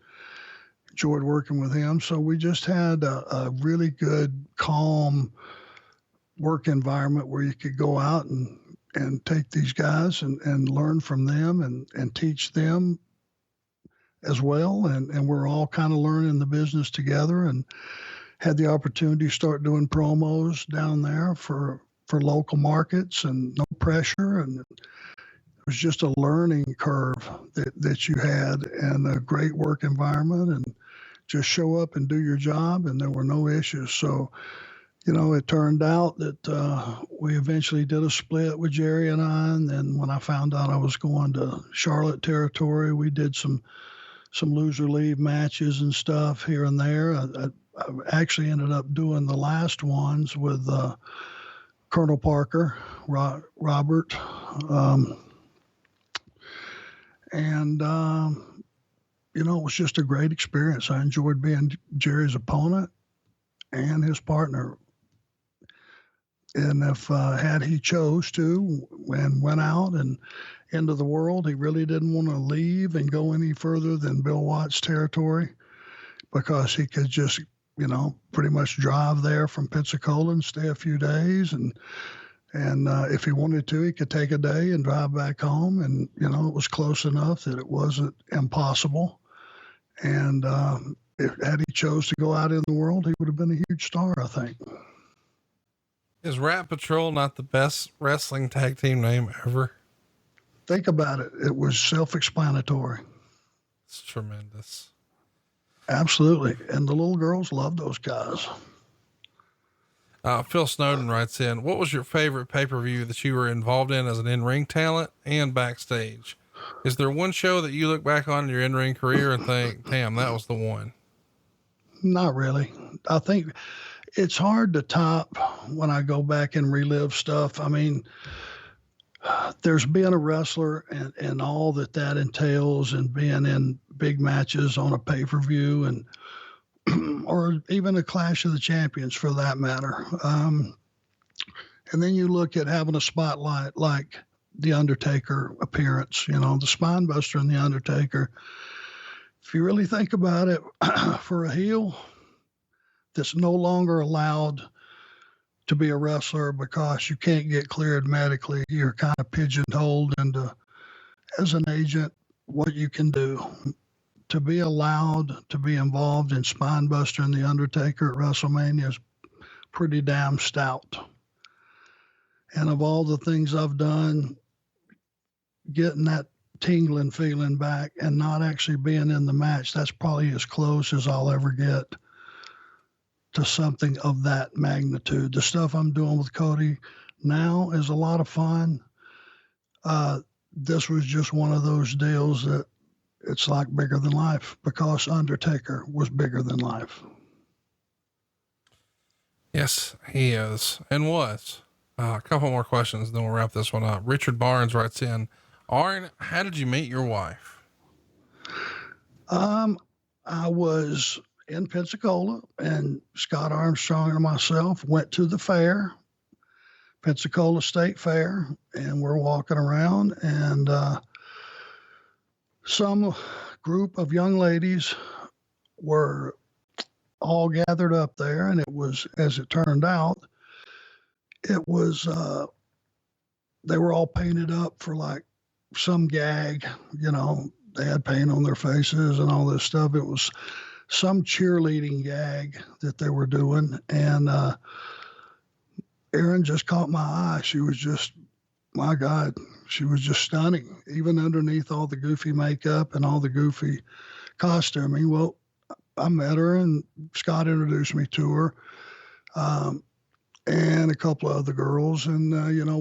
enjoyed working with him. So we just had a really good, calm work environment where you could go out and take these guys and learn from them and teach them as well. And we're all kind of learning the business together, and had the opportunity to start doing promos down there for local markets and no pressure. And it was just a learning curve that you had, and a great work environment, and just show up and do your job. And there were no issues. So, it turned out that we eventually did a split with Jerry and I. And then when I found out I was going to Charlotte territory, we did some loser leave matches and stuff here and there. I actually ended up doing the last ones with Colonel Parker, Robert, and it was just a great experience. I enjoyed being Jerry's opponent and his partner. And if had he chose to and went out and into the world, he really didn't want to leave and go any further than Bill Watts territory, because he could just, pretty much drive there from Pensacola and stay a few days. And if he wanted to, he could take a day and drive back home. And, it was close enough that it wasn't impossible. And had he chose to go out in the world, he would have been a huge star, I think. Is Rat Patrol not the best wrestling tag team name ever? Think about it. It was self-explanatory. It's tremendous. Absolutely. And the little girls love those guys. Phil Snowden writes in, what was your favorite pay-per-view that you were involved in as an in-ring talent and backstage? Is there one show that you look back on in your in-ring career and think, damn, that was the one? Not really. I think it's hard to top when I go back and relive stuff. I mean, there's being a wrestler and all that entails, and being in big matches on a pay-per-view, and or even a Clash of the Champions for that matter. And then you look at having a spotlight like the Undertaker appearance, the Spinebuster and the Undertaker. If you really think about it, for a heel that's no longer allowed to be a wrestler because you can't get cleared medically, you're kind of pigeonholed into, as an agent, what you can do. To be allowed to be involved in Spinebuster and the Undertaker at WrestleMania is pretty damn stout. And of all the things I've done, getting that tingling feeling back and not actually being in the match, that's probably as close as I'll ever get to something of that magnitude. The stuff I'm doing with Cody now is a lot of fun. This was just one of those deals that it's like bigger than life, because Undertaker was bigger than life. Yes, he is and was. A couple more questions, then we'll wrap this one up. Richard Barnes writes in, Arn, how did you meet your wife? I was in Pensacola, and Scott Armstrong and myself went to the fair, Pensacola State Fair, and we're walking around, and some group of young ladies were all gathered up there, and it was, as it turned out, it was, they were all painted up for like some gag, they had paint on their faces and all this stuff. It was some cheerleading gag that they were doing. And Erin just caught my eye. She was just, my God, she was just stunning, even underneath all the goofy makeup and all the goofy costuming. Well, I met her, and Scott introduced me to her, and a couple of other girls. And,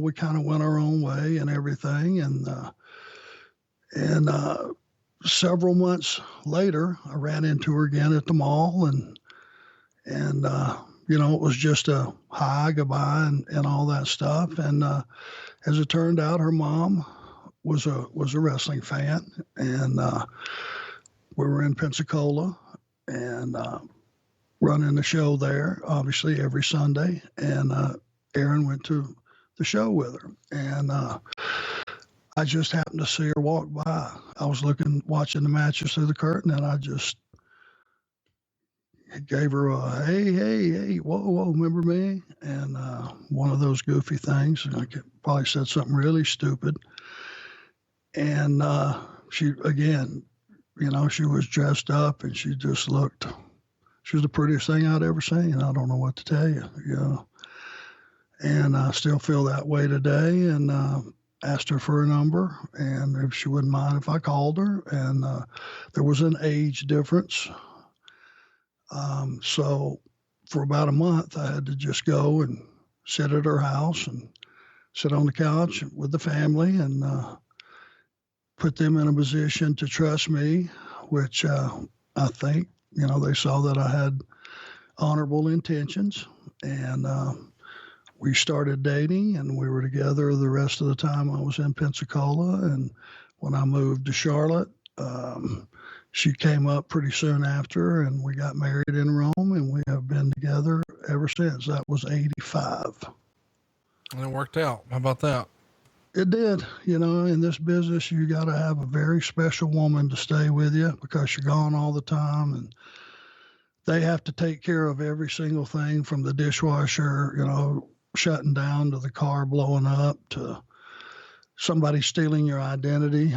we kind of went our own way and everything. And several months later, I ran into her again at the mall, and it was just a hi, goodbye, and all that stuff. And as it turned out, her mom was a wrestling fan, and we were in Pensacola and running the show there, obviously every Sunday. And Erin went to the show with her, and I just happened to see her walk by. I was watching the matches through the curtain, and I just he gave her a, hey, whoa, remember me? And one of those goofy things. And I probably said something really stupid. And she, again, she was dressed up and she just looked, she was the prettiest thing I'd ever seen. I don't know what to tell you, And I still feel that way today. And asked her for a number and if she wouldn't mind if I called her. And there was an age difference. So for about a month, I had to just go and sit at her house and sit on the couch with the family and put them in a position to trust me, which I think, they saw that I had honorable intentions. And we started dating and we were together the rest of the time I was in Pensacola. And when I moved to Charlotte, she came up pretty soon after and we got married in Rome and we have been together ever since. That was 85. And it worked out. How about that? It did. In this business, you got to have a very special woman to stay with you because you're gone all the time and they have to take care of every single thing from the dishwasher, shutting down to the car blowing up to somebody stealing your identity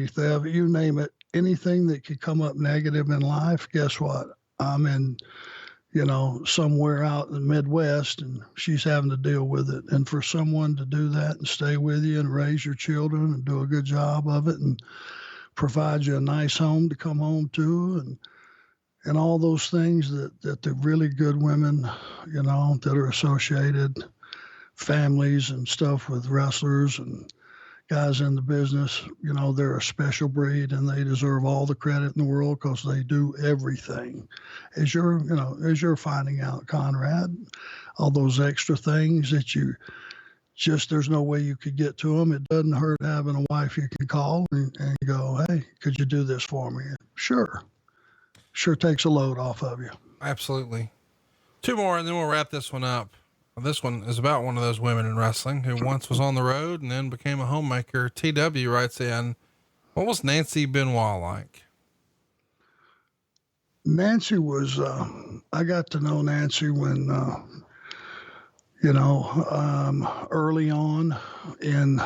theft, you name it. Anything that could come up negative in life, guess what? I'm in, somewhere out in the Midwest and she's having to deal with it. And for someone to do that and stay with you and raise your children and do a good job of it and provide you a nice home to come home to and all those things that the really good women, that are associated families and stuff with wrestlers and guys in the business, they're a special breed and they deserve all the credit in the world because they do everything. As you're finding out, Conrad, all those extra things that there's no way you could get to them. It doesn't hurt having a wife you can call and go, hey, could you do this for me? Sure takes a load off of you. Absolutely. Two more and then we'll wrap this one up. This one is about one of those women in wrestling who once was on the road and then became a homemaker. TW writes in, what was Nancy Benoit like? Nancy was, I got to know Nancy when, early on in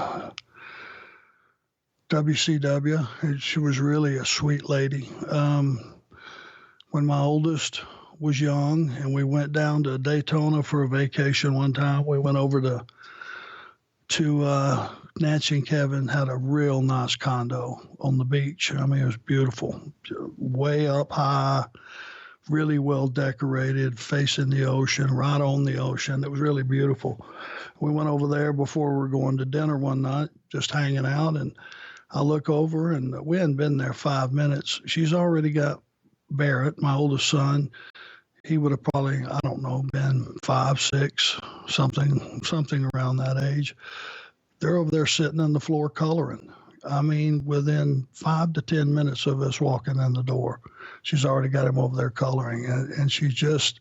WCW. She was really a sweet lady. When my oldest was young and we went down to Daytona for a vacation one time. We went over to Nancy and Kevin had a real nice condo on the beach. I mean, it was beautiful, way up high, really well decorated, facing the ocean, right on the ocean. It was really beautiful. We went over there before we were going to dinner one night, just hanging out. And I look over and we hadn't been there 5 minutes. She's already got Barrett, my oldest son. He would have probably, I don't know, been 5, 6, something around that age. They're over there sitting on the floor coloring. I mean, within 5 to 10 minutes of us walking in the door, she's already got him over there coloring. And she just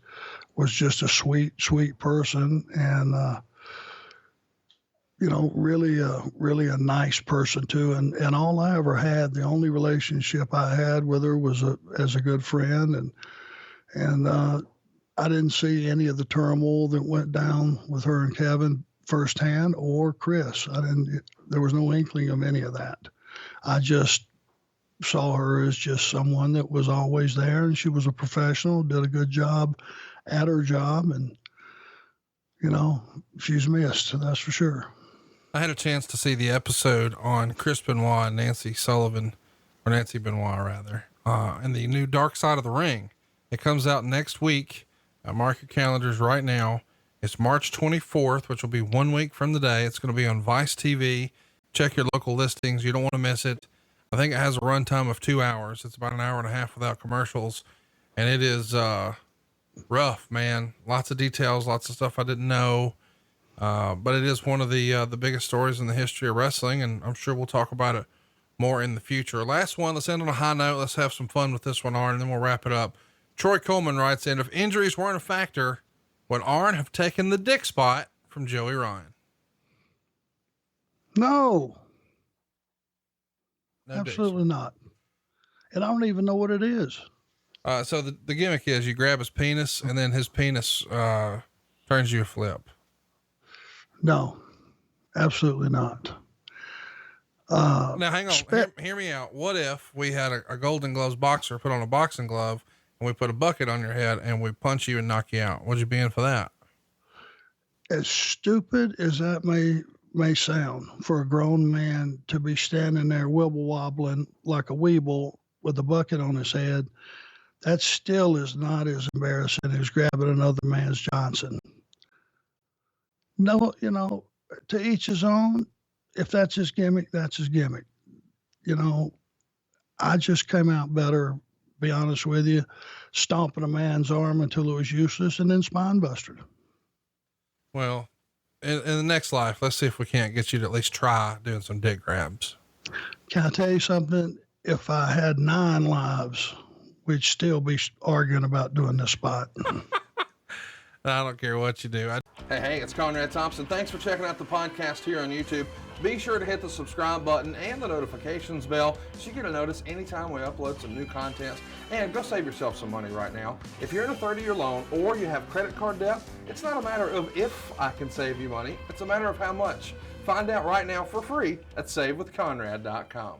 was just a sweet, sweet person. And, really a nice person too. And all I ever had, the only relationship I had with her was as a good friend. And I didn't see any of the turmoil that went down with her and Kevin firsthand or Chris. There was no inkling of any of that. I just saw her as just someone that was always there and she was a professional, did a good job at her job. And, she's missed, that's for sure. I had a chance to see the episode on Chris Benoit and Nancy Sullivan, or Nancy Benoit rather, and the new Dark Side of the Ring. It comes out next week. Mark your calendars right now. It's March 24th, which will be 1 week from the day. It's going to be on Vice TV. Check your local listings. You don't want to miss it. I think it has a runtime of 2 hours. It's about an hour and a half without commercials. And it is, rough, man. Lots of details, lots of stuff I didn't know. But it is one of the biggest stories in the history of wrestling. And I'm sure we'll talk about it more in the future. Last one, let's end on a high note. Let's have some fun with this one, Arn, and then we'll wrap it up. Troy Coleman writes in, if injuries weren't a factor, would Arn have taken the dick spot from Joey Ryan? No, absolutely not. And I don't even know what it is. So the gimmick is you grab his penis and then his penis, turns you a flip. No, absolutely not. Now hang on, hear me out. What if we had a Golden Gloves boxer put on a boxing glove and we put a bucket on your head and we punch you and knock you out? Would you be in for that? As stupid as that may sound, for a grown man to be standing there wibble wobbling like a weeble with a bucket on his head, that still is not as embarrassing as grabbing another man's Johnson. No, to each his own. If that's his gimmick, that's his gimmick. I just came out better, be honest with you, stomping a man's arm until it was useless and then Spinebuster. Well, in the next life, let's see if we can't get you to at least try doing some dick grabs. Can I tell you something? If I had 9 lives, we'd still be arguing about doing this spot. I don't care what you do. Hey, it's Conrad Thompson. Thanks for checking out the podcast here on YouTube. Be sure to hit the subscribe button and the notifications bell so you get a notice anytime we upload some new content. And go save yourself some money right now. If you're in a 30-year loan or you have credit card debt, it's not a matter of if I can save you money. It's a matter of how much. Find out right now for free at SaveWithConrad.com.